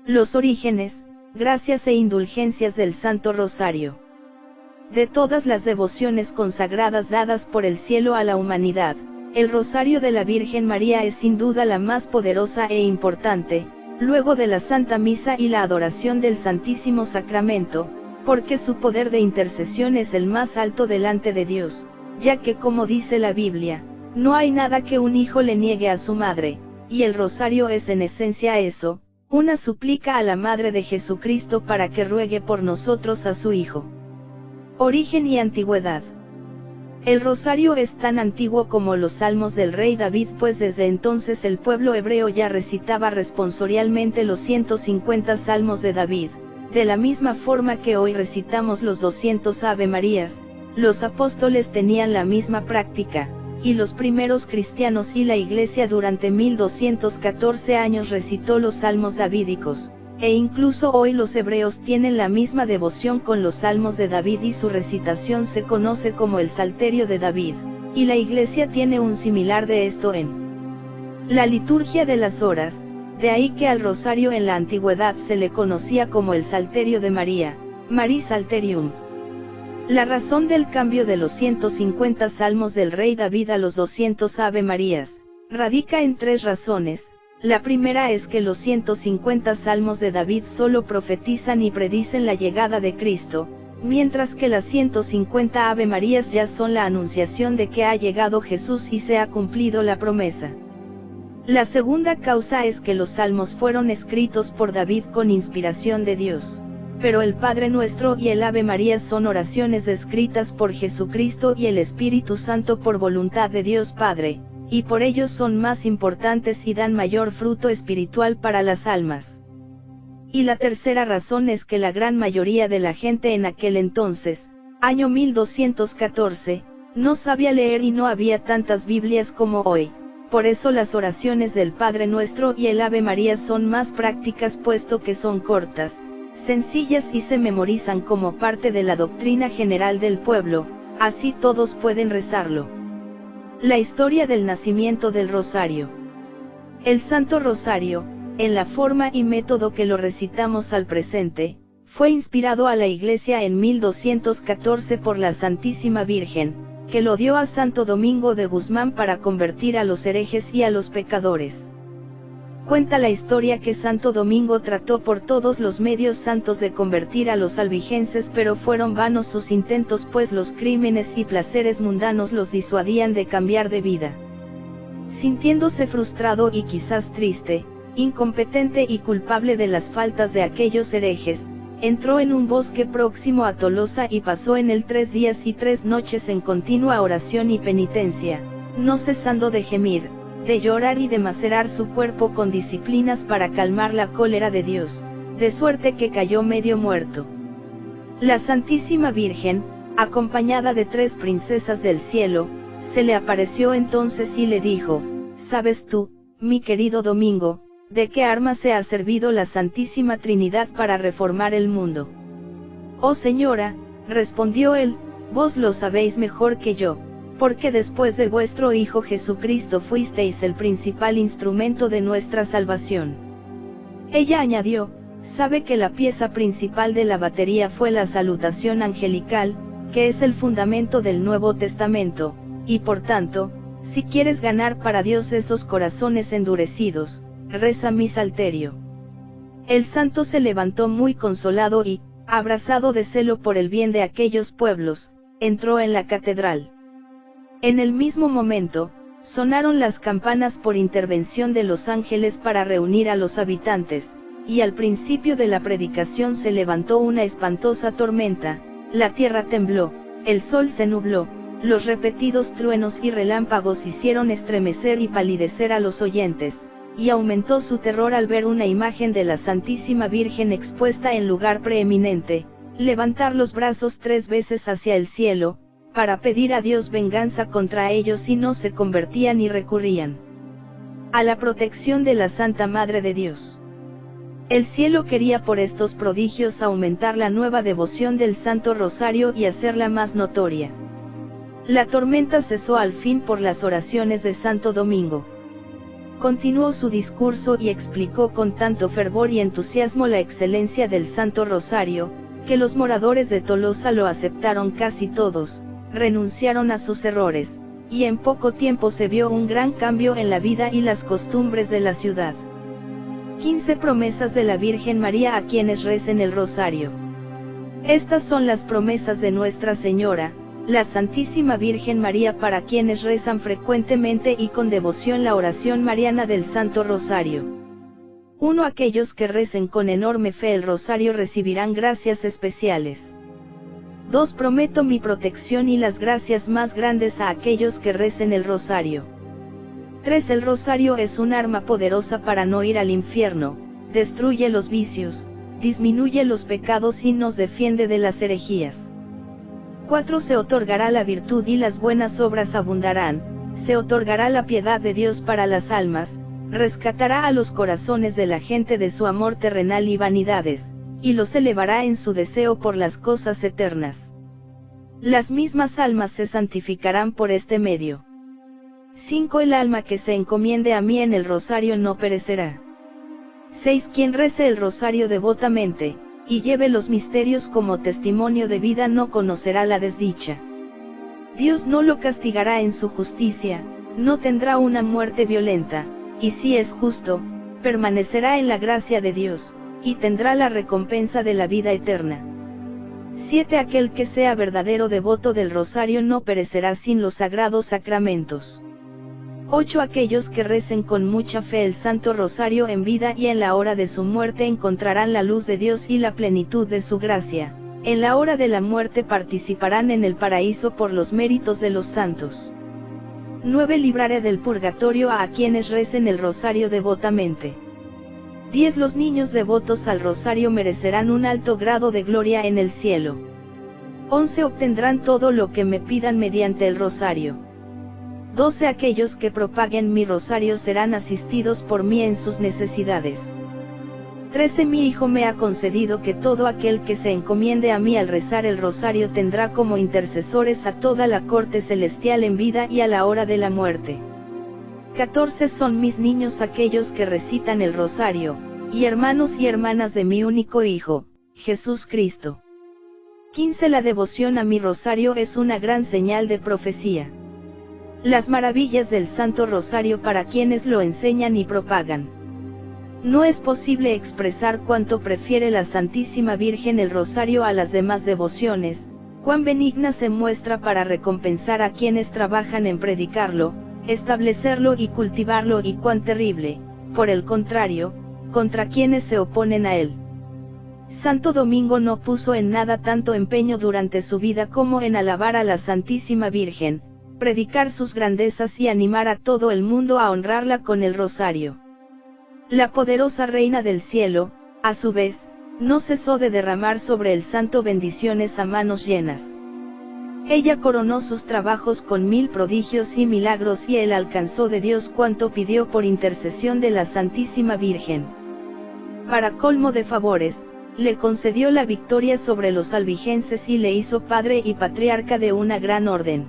Los orígenes, gracias e indulgencias del Santo Rosario. De todas las devociones consagradas dadas por el cielo a la humanidad, el Rosario de la Virgen María es sin duda la más poderosa e importante, luego de la Santa Misa y la adoración del Santísimo Sacramento, porque su poder de intercesión es el más alto delante de Dios, ya que como dice la Biblia, no hay nada que un hijo le niegue a su madre, y el Rosario es en esencia eso, una súplica a la Madre de Jesucristo para que ruegue por nosotros a su Hijo. Origen y antigüedad. El Rosario es tan antiguo como los salmos del rey David, pues desde entonces el pueblo hebreo ya recitaba responsorialmente los 150 salmos de David, de la misma forma que hoy recitamos los 200 Ave Marías. Los apóstoles tenían la misma práctica, y los primeros cristianos y la Iglesia durante 1214 años recitó los salmos davídicos, e incluso hoy los hebreos tienen la misma devoción con los salmos de David y su recitación se conoce como el Salterio de David, y la Iglesia tiene un similar de esto en la liturgia de las horas, de ahí que al rosario en la antigüedad se le conocía como el Salterio de María, Marie Salterium. La razón del cambio de los 150 salmos del rey David a los 200 Ave Marías, radica en tres razones. La primera es que los 150 salmos de David solo profetizan y predicen la llegada de Cristo, mientras que las 150 Ave Marías ya son la anunciación de que ha llegado Jesús y se ha cumplido la promesa. La segunda causa es que los salmos fueron escritos por David con inspiración de Dios. Pero el Padre Nuestro y el Ave María son oraciones escritas por Jesucristo y el Espíritu Santo por voluntad de Dios Padre, y por ello son más importantes y dan mayor fruto espiritual para las almas. Y la tercera razón es que la gran mayoría de la gente en aquel entonces, año 1214, no sabía leer y no había tantas Biblias como hoy. Por eso las oraciones del Padre Nuestro y el Ave María son más prácticas puesto que son cortas, sencillas y se memorizan como parte de la doctrina general del pueblo, así todos pueden rezarlo. La historia del nacimiento del Rosario. El Santo Rosario, en la forma y método que lo recitamos al presente, fue inspirado a la Iglesia en 1214 por la Santísima Virgen, que lo dio a Santo Domingo de Guzmán para convertir a los herejes y a los pecadores. Cuenta la historia que Santo Domingo trató por todos los medios santos de convertir a los albigenses, pero fueron vanos sus intentos, pues los crímenes y placeres mundanos los disuadían de cambiar de vida. Sintiéndose frustrado y quizás triste, incompetente y culpable de las faltas de aquellos herejes, entró en un bosque próximo a Tolosa y pasó en él 3 días y 3 noches en continua oración y penitencia, no cesando de gemir, de llorar y de macerar su cuerpo con disciplinas para calmar la cólera de Dios, de suerte que cayó medio muerto. La Santísima Virgen, acompañada de 3 princesas del cielo, se le apareció entonces y le dijo: ¿Sabes tú, mi querido Domingo, de qué arma se ha servido la Santísima Trinidad para reformar el mundo? Oh señora, respondió él, vos lo sabéis mejor que yo, porque después de vuestro Hijo Jesucristo fuisteis el principal instrumento de nuestra salvación. Ella añadió: sabe que la pieza principal de la batería fue la salutación angelical, que es el fundamento del Nuevo Testamento, y por tanto, si quieres ganar para Dios esos corazones endurecidos, reza mi salterio. El santo se levantó muy consolado y, abrazado de celo por el bien de aquellos pueblos, entró en la catedral. En el mismo momento, sonaron las campanas por intervención de los ángeles para reunir a los habitantes, y al principio de la predicación se levantó una espantosa tormenta, la tierra tembló, el sol se nubló, los repetidos truenos y relámpagos hicieron estremecer y palidecer a los oyentes, y aumentó su terror al ver una imagen de la Santísima Virgen expuesta en lugar preeminente, levantar los brazos 3 veces hacia el cielo, para pedir a Dios venganza contra ellos si no se convertían y recurrían a la protección de la Santa Madre de Dios. El cielo quería por estos prodigios aumentar la nueva devoción del Santo Rosario y hacerla más notoria. La tormenta cesó al fin por las oraciones de Santo Domingo. Continuó su discurso y explicó con tanto fervor y entusiasmo la excelencia del Santo Rosario, que los moradores de Tolosa lo aceptaron casi todos, renunciaron a sus errores, y en poco tiempo se vio un gran cambio en la vida y las costumbres de la ciudad. 15 promesas de la Virgen María a quienes recen el Rosario. Estas son las promesas de Nuestra Señora, la Santísima Virgen María, para quienes rezan frecuentemente y con devoción la oración mariana del Santo Rosario. 1. Aquellos que recen con enorme fe el Rosario recibirán gracias especiales. 2. Prometo mi protección y las gracias más grandes a aquellos que recen el Rosario. 3. El Rosario es un arma poderosa para no ir al infierno, destruye los vicios, disminuye los pecados y nos defiende de las herejías. 4. Se otorgará la virtud y las buenas obras abundarán, se otorgará la piedad de Dios para las almas, rescatará a los corazones de la gente de su amor terrenal y vanidades, y los elevará en su deseo por las cosas eternas. Las mismas almas se santificarán por este medio. 5. El alma que se encomiende a mí en el Rosario no perecerá. 6. Quien rece el Rosario devotamente, y lleve los misterios como testimonio de vida no conocerá la desdicha. Dios no lo castigará en su justicia, no tendrá una muerte violenta, y si es justo, permanecerá en la gracia de Dios, y tendrá la recompensa de la vida eterna. 7. Aquel que sea verdadero devoto del Rosario no perecerá sin los sagrados sacramentos. 8. Aquellos que recen con mucha fe el Santo Rosario en vida y en la hora de su muerte encontrarán la luz de Dios y la plenitud de su gracia, en la hora de la muerte participarán en el paraíso por los méritos de los santos. 9. Libraré del purgatorio a quienes recen el Rosario devotamente. 10. Los niños devotos al Rosario merecerán un alto grado de gloria en el cielo. 11. Obtendrán todo lo que me pidan mediante el Rosario. 12. Aquellos que propaguen mi Rosario serán asistidos por mí en sus necesidades. 13. Mi Hijo me ha concedido que todo aquel que se encomiende a mí al rezar el Rosario tendrá como intercesores a toda la corte celestial en vida y a la hora de la muerte. 14. Son mis niños aquellos que recitan el Rosario, y hermanos y hermanas de mi único Hijo, Jesús Cristo. 15. La devoción a mi Rosario es una gran señal de profecía. Las maravillas del Santo Rosario para quienes lo enseñan y propagan. No es posible expresar cuánto prefiere la Santísima Virgen el Rosario a las demás devociones, cuán benigna se muestra para recompensar a quienes trabajan en predicarlo, establecerlo y cultivarlo, y cuán terrible, por el contrario, contra quienes se oponen a él. Santo Domingo no puso en nada tanto empeño durante su vida como en alabar a la Santísima Virgen, predicar sus grandezas y animar a todo el mundo a honrarla con el Rosario. La poderosa Reina del Cielo, a su vez, no cesó de derramar sobre el santo bendiciones a manos llenas. Ella coronó sus trabajos con 1000 prodigios y milagros y él alcanzó de Dios cuanto pidió por intercesión de la Santísima Virgen. Para colmo de favores, le concedió la victoria sobre los albigenses y le hizo padre y patriarca de una gran orden.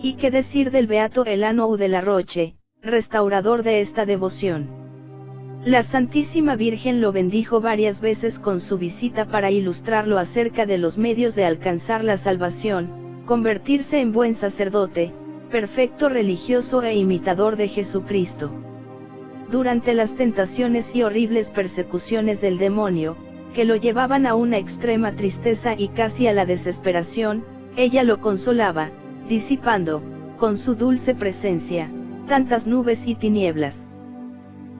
¿Y qué decir del beato Elano de la Roche, restaurador de esta devoción? La Santísima Virgen lo bendijo varias veces con su visita para ilustrarlo acerca de los medios de alcanzar la salvación, convertirse en buen sacerdote, perfecto religioso e imitador de Jesucristo. Durante las tentaciones y horribles persecuciones del demonio, que lo llevaban a una extrema tristeza y casi a la desesperación, ella lo consolaba, disipando, con su dulce presencia, tantas nubes y tinieblas.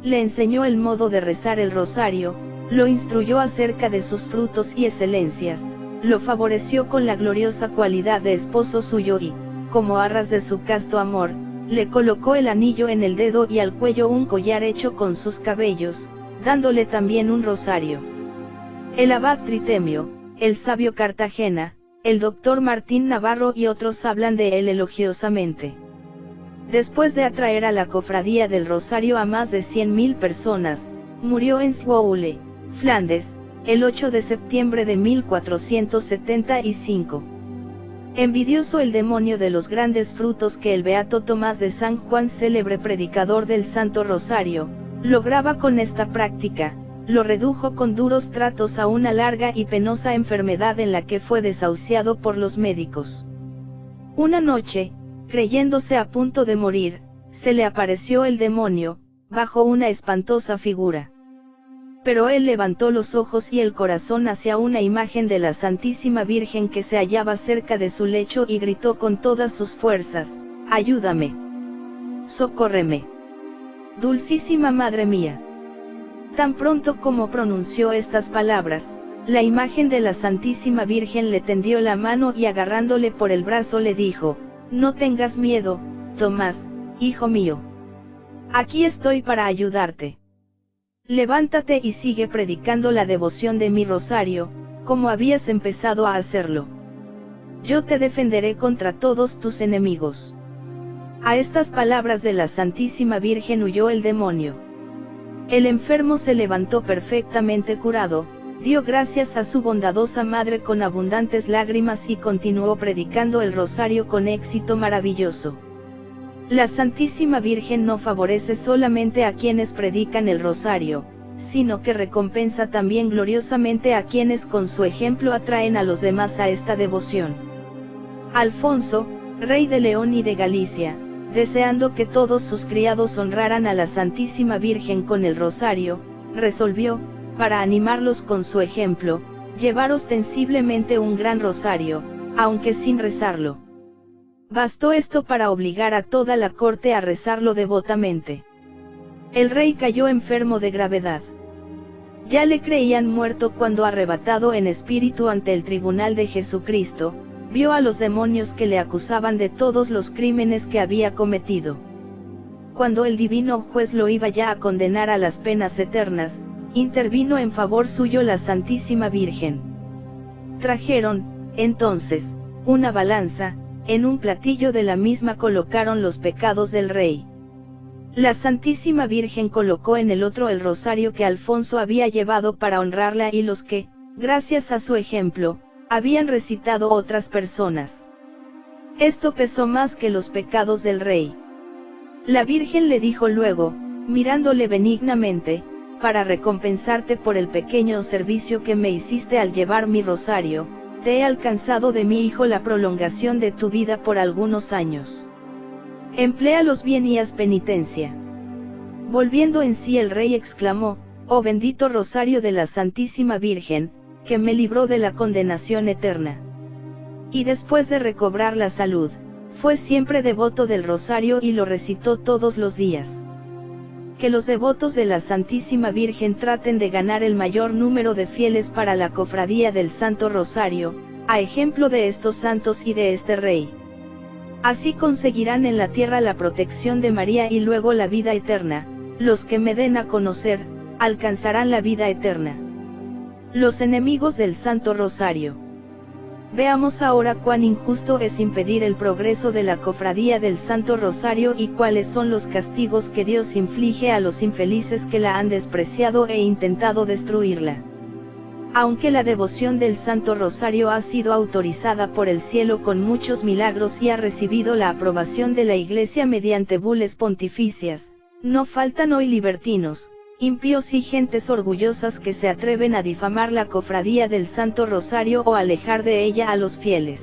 Le enseñó el modo de rezar el Rosario, lo instruyó acerca de sus frutos y excelencias, lo favoreció con la gloriosa cualidad de esposo suyo y, como arras de su casto amor, le colocó el anillo en el dedo y al cuello un collar hecho con sus cabellos, dándole también un rosario. El abad Tritemio, el sabio Cartagena, el doctor Martín Navarro y otros hablan de él elogiosamente. Después de atraer a la cofradía del Rosario a más de 100.000 personas, murió en Zwolle, Flandes, el 8 de septiembre de 1475. Envidioso el demonio de los grandes frutos que el beato Tomás de San Juan, célebre predicador del Santo Rosario, lograba con esta práctica, lo redujo con duros tratos a una larga y penosa enfermedad en la que fue desahuciado por los médicos. Una noche, creyéndose a punto de morir, se le apareció el demonio, bajo una espantosa figura. Pero él levantó los ojos y el corazón hacia una imagen de la Santísima Virgen que se hallaba cerca de su lecho y gritó con todas sus fuerzas: «Ayúdame. Socórreme. Dulcísima Madre mía». Tan pronto como pronunció estas palabras, la imagen de la Santísima Virgen le tendió la mano y agarrándole por el brazo le dijo: «No tengas miedo, Tomás, hijo mío. Aquí estoy para ayudarte. Levántate y sigue predicando la devoción de mi rosario, como habías empezado a hacerlo. Yo te defenderé contra todos tus enemigos». A estas palabras de la Santísima Virgen huyó el demonio. El enfermo se levantó perfectamente curado, dio gracias a su bondadosa madre con abundantes lágrimas y continuó predicando el rosario con éxito maravilloso. La Santísima Virgen no favorece solamente a quienes predican el rosario, sino que recompensa también gloriosamente a quienes con su ejemplo atraen a los demás a esta devoción. Alfonso, rey de León y de Galicia, deseando que todos sus criados honraran a la Santísima Virgen con el rosario, resolvió, para animarlos con su ejemplo, llevar ostensiblemente un gran rosario, aunque sin rezarlo. Bastó esto para obligar a toda la corte a rezarlo devotamente. El rey cayó enfermo de gravedad. Ya le creían muerto cuando, arrebatado en espíritu ante el tribunal de Jesucristo, vio a los demonios que le acusaban de todos los crímenes que había cometido. Cuando el divino juez lo iba ya a condenar a las penas eternas, intervino en favor suyo la Santísima Virgen. Trajeron, entonces, una balanza, en un platillo de la misma colocaron los pecados del rey. La Santísima Virgen colocó en el otro el rosario que Alfonso había llevado para honrarla y los que, gracias a su ejemplo, habían recitado otras personas. Esto pesó más que los pecados del rey. La Virgen le dijo luego, mirándole benignamente: «Para recompensarte por el pequeño servicio que me hiciste al llevar mi rosario, te he alcanzado de mi hijo la prolongación de tu vida por algunos años. Empléalos bien y haz penitencia». Volviendo en sí el rey exclamó: «Oh bendito rosario de la Santísima Virgen, que me libró de la condenación eterna». Y después de recobrar la salud, fue siempre devoto del rosario y lo recitó todos los días. Que los devotos de la Santísima Virgen traten de ganar el mayor número de fieles para la cofradía del Santo Rosario, a ejemplo de estos santos y de este rey. Así conseguirán en la tierra la protección de María y luego la vida eterna. Los que me den a conocer, alcanzarán la vida eterna. Los enemigos del Santo Rosario. Veamos ahora cuán injusto es impedir el progreso de la cofradía del Santo Rosario y cuáles son los castigos que Dios inflige a los infelices que la han despreciado e intentado destruirla. Aunque la devoción del Santo Rosario ha sido autorizada por el cielo con muchos milagros y ha recibido la aprobación de la Iglesia mediante bulas pontificias, no faltan hoy libertinos, impíos y gentes orgullosas que se atreven a difamar la cofradía del Santo Rosario o alejar de ella a los fieles.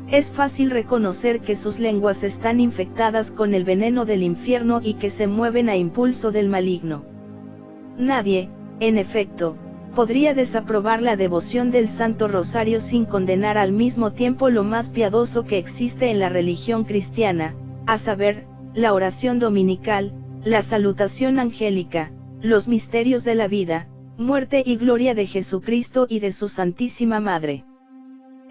Es fácil reconocer que sus lenguas están infectadas con el veneno del infierno y que se mueven a impulso del maligno. Nadie, en efecto, podría desaprobar la devoción del Santo Rosario sin condenar al mismo tiempo lo más piadoso que existe en la religión cristiana, a saber, la oración dominical, la salutación angélica, los misterios de la vida, muerte y gloria de Jesucristo y de su Santísima Madre.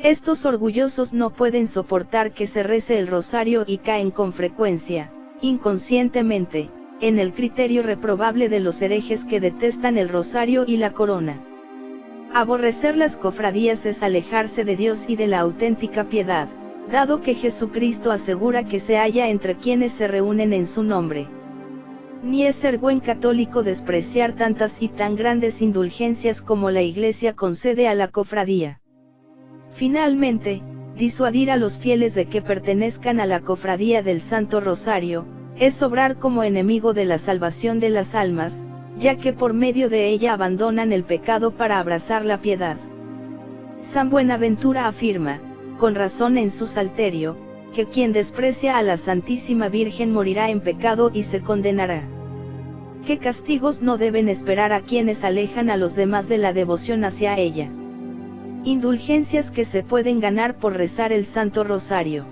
Estos orgullosos no pueden soportar que se rece el rosario y caen con frecuencia, inconscientemente, en el criterio reprobable de los herejes que detestan el rosario y la corona. Aborrecer las cofradías es alejarse de Dios y de la auténtica piedad, dado que Jesucristo asegura que se halla entre quienes se reúnen en su nombre. Ni es ser buen católico despreciar tantas y tan grandes indulgencias como la Iglesia concede a la cofradía. Finalmente, disuadir a los fieles de que pertenezcan a la cofradía del Santo Rosario, es obrar como enemigo de la salvación de las almas, ya que por medio de ella abandonan el pecado para abrazar la piedad. San Buenaventura afirma, con razón en su Salterio, que quien desprecia a la Santísima Virgen morirá en pecado y se condenará. ¿Qué castigos no deben esperar a quienes alejan a los demás de la devoción hacia ella? Indulgencias que se pueden ganar por rezar el Santo Rosario.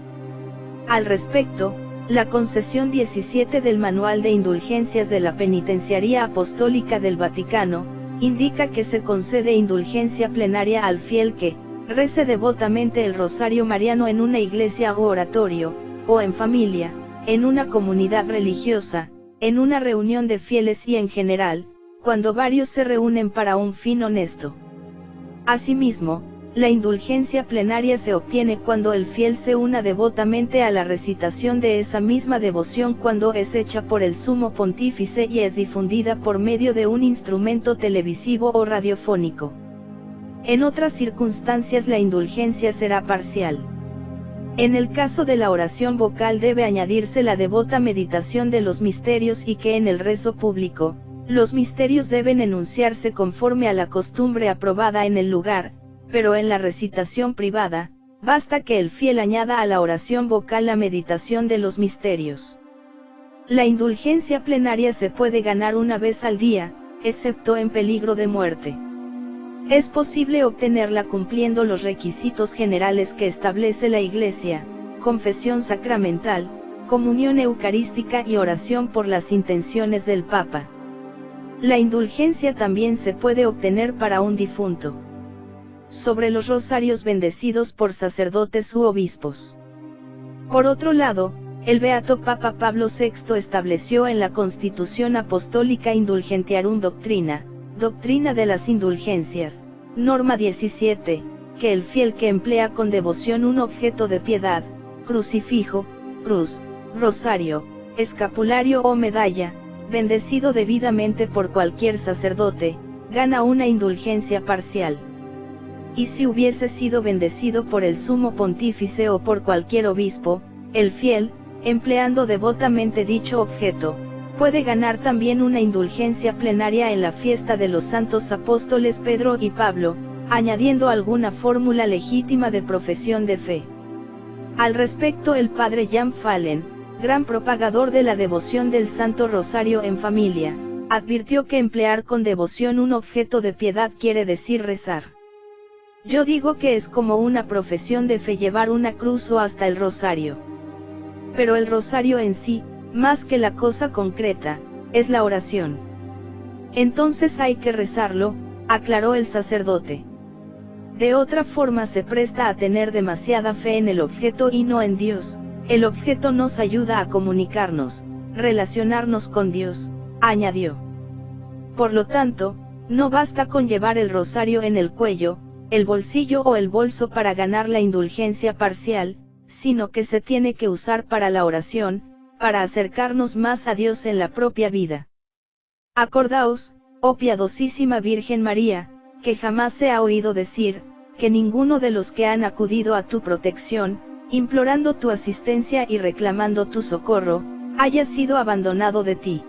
Al respecto, la concesión 17 del Manual de Indulgencias de la Penitenciaría Apostólica del Vaticano, indica que se concede indulgencia plenaria al fiel que rece devotamente el Rosario Mariano en una iglesia o oratorio, o en familia, en una comunidad religiosa, en una reunión de fieles y en general, cuando varios se reúnen para un fin honesto. Asimismo, la indulgencia plenaria se obtiene cuando el fiel se una devotamente a la recitación de esa misma devoción cuando es hecha por el Sumo Pontífice y es difundida por medio de un instrumento televisivo o radiofónico. En otras circunstancias la indulgencia será parcial. En el caso de la oración vocal debe añadirse la devota meditación de los misterios y que en el rezo público, los misterios deben enunciarse conforme a la costumbre aprobada en el lugar, pero en la recitación privada, basta que el fiel añada a la oración vocal la meditación de los misterios. La indulgencia plenaria se puede ganar una vez al día, excepto en peligro de muerte. Es posible obtenerla cumpliendo los requisitos generales que establece la Iglesia: confesión sacramental, comunión eucarística y oración por las intenciones del Papa. La indulgencia también se puede obtener para un difunto. Sobre los rosarios bendecidos por sacerdotes u obispos. Por otro lado, el Beato Papa Pablo VI estableció en la Constitución Apostólica Indulgentiarum Doctrina, Doctrina de las Indulgencias, norma 17, que el fiel que emplea con devoción un objeto de piedad, crucifijo, cruz, rosario, escapulario o medalla, bendecido debidamente por cualquier sacerdote, gana una indulgencia parcial. Y si hubiese sido bendecido por el Sumo Pontífice o por cualquier obispo, el fiel, empleando devotamente dicho objeto, puede ganar también una indulgencia plenaria en la fiesta de los santos apóstoles Pedro y Pablo, añadiendo alguna fórmula legítima de profesión de fe. Al respecto, el padre Jan Fallen, gran propagador de la devoción del Santo Rosario en familia, advirtió que emplear con devoción un objeto de piedad quiere decir rezar. Yo digo que es como una profesión de fe llevar una cruz o hasta el rosario. Pero el rosario en sí, más que la cosa concreta, es la oración. Entonces hay que rezarlo, aclaró el sacerdote. De otra forma se presta a tener demasiada fe en el objeto y no en Dios. El objeto nos ayuda a comunicarnos, relacionarnos con Dios, añadió. Por lo tanto, no basta con llevar el rosario en el cuello, el bolsillo o el bolso para ganar la indulgencia parcial, sino que se tiene que usar para la oración, para acercarnos más a Dios en la propia vida. Acordaos, oh piadosísima Virgen María, que jamás se ha oído decir, que ninguno de los que han acudido a tu protección, implorando tu asistencia y reclamando tu socorro, haya sido abandonado de ti.